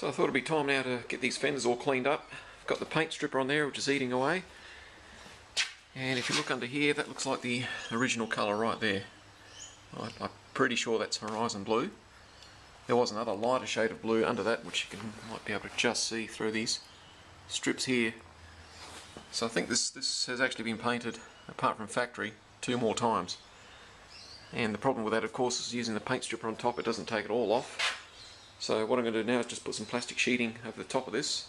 So I thought it'd be time now to get these fenders all cleaned up. I've got the paint stripper on there which is eating away, and if you look under here, that looks like the original colour right there. I'm pretty sure that's horizon blue. There was another lighter shade of blue under that which you might be able to just see through these strips here. So I think this has actually been painted, apart from factory, 2 more times. And the problem with that, of course, is using the paint stripper on top, it doesn't take it all off. So what I'm going to do now is just put some plastic sheeting over the top of this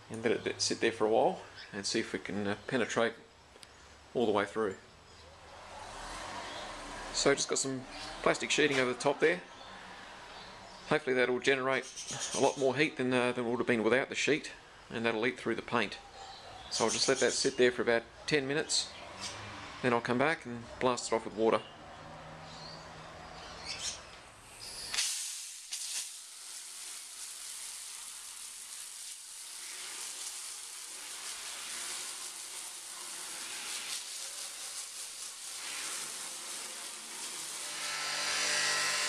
and let it sit there for a while and see if we can penetrate all the way through. So just got some plastic sheeting over the top there. Hopefully that will generate a lot more heat than would have been without the sheet, and that'll eat through the paint. So I'll just let that sit there for about 10 minutes, then I'll come back and blast it off with water.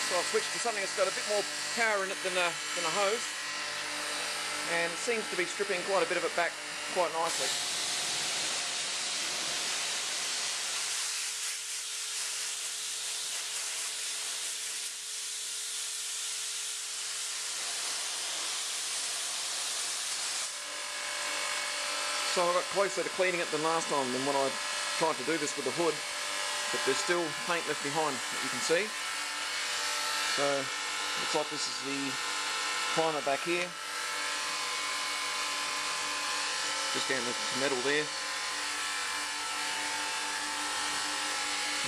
So I've switched to something that's got a bit more power in it than a hose, and it seems to be stripping quite a bit of it back quite nicely. So I got closer to cleaning it than last time than when I tried to do this with the hood, but there's still paint left behind that you can see. So looks like this is the primer back here, just down the metal there,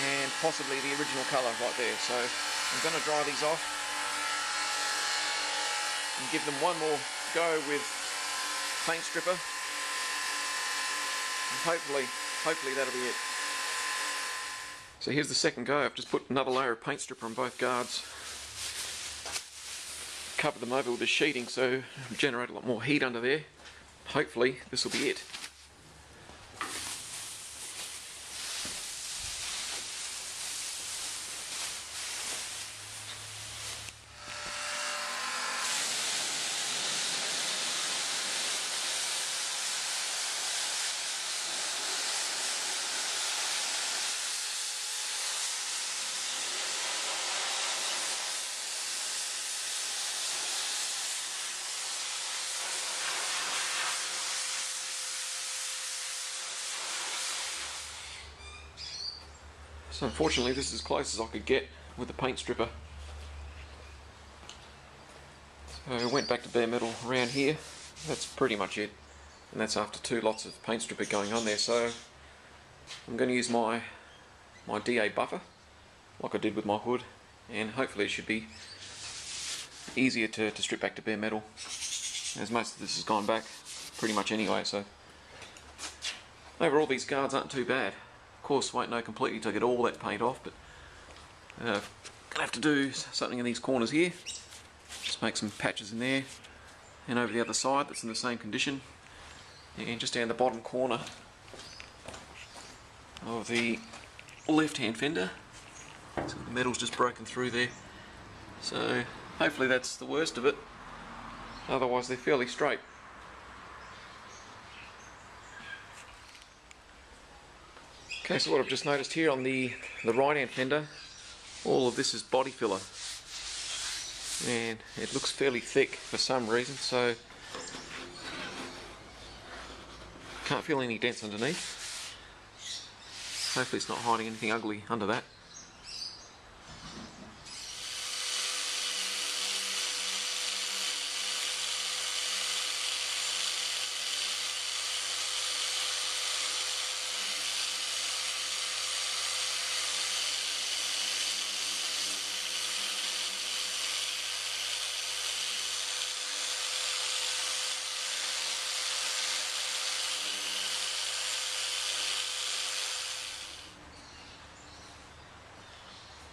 and possibly the original colour right there. So I'm going to dry these off and give them one more go with paint stripper, and hopefully that'll be it. So here's the second go. I've just put another layer of paint stripper on both guards, cover them over with the sheeting so it'll generate a lot more heat under there. Hopefully this will be it. So unfortunately this is as close as I could get with the paint stripper. So I went back to bare metal around here. That's pretty much it, and that's after 2 lots of paint stripper going on there. So I'm going to use my DA buffer like I did with my hood, and hopefully it should be easier to strip back to bare metal, as most of this has gone back pretty much anyway. So overall these guards aren't too bad. Of course, won't know completely to get all that paint off, but gonna have to do something in these corners here. Just make some patches in there, and over the other side that's in the same condition, and just down the bottom corner of the left-hand fender. So the metal's just broken through there. So hopefully that's the worst of it. Otherwise they're fairly straight. Okay, so what I've just noticed here on the right-hand fender, all of this is body filler, and it looks fairly thick for some reason, so can't feel any dents underneath. Hopefully it's not hiding anything ugly under that.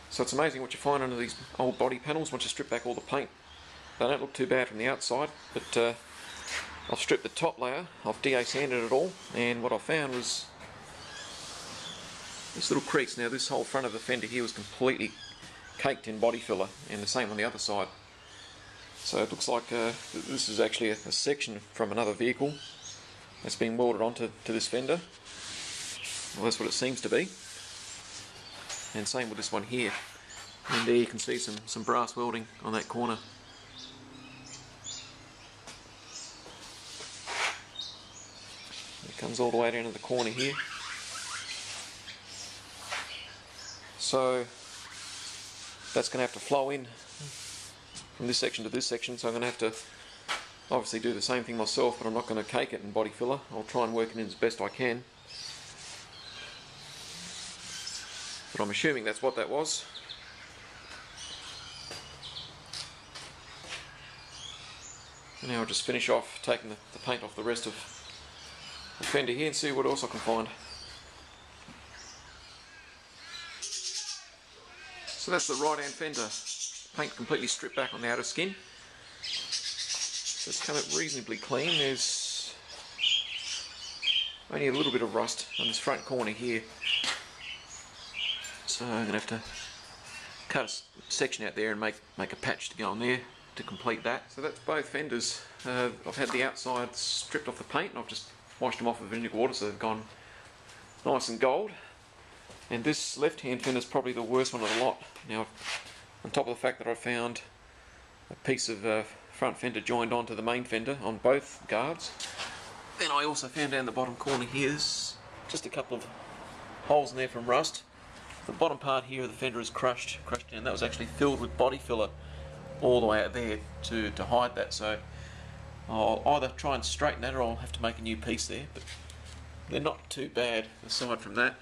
So it's amazing what you find under these old body panels once you strip back all the paint. They don't look too bad from the outside, but I've stripped the top layer, I've DA sanded it all, and what I found was this little crease. Now this whole front of the fender here was completely caked in body filler, and the same on the other side. So it looks like this is actually a section from another vehicle that's been welded onto this fender. Well, that's what it seems to be. And same with this one here. And there you can see some brass welding on that corner. It comes all the way down to the corner here. So that's going to have to flow in from this section to this section, so I'm going to have to obviously do the same thing myself, but I'm not going to cake it in body filler. I'll try and work it in as best I can. But I'm assuming that's what that was. And now I'll just finish off taking the paint off the rest of the fender here and see what else I can find. So that's the right hand fender. Paint completely stripped back on the outer skin. So it's come out reasonably clean. There's only a little bit of rust on this front corner here. So I'm going to have to cut a section out there and make a patch to go on there to complete that. So that's both fenders. I've had the outside stripped off the paint and I've just washed them off with vinegar water so they've gone nice and gold. And this left hand fender is probably the worst one of the lot. Now, on top of the fact that I found a piece of front fender joined onto the main fender on both guards, then I also found down the bottom corner here there's just a couple of holes in there from rust. The bottom part here of the fender is crushed down. That was actually filled with body filler all the way out there to hide that. So I'll either try and straighten that or I'll have to make a new piece there. But they're not too bad aside from that.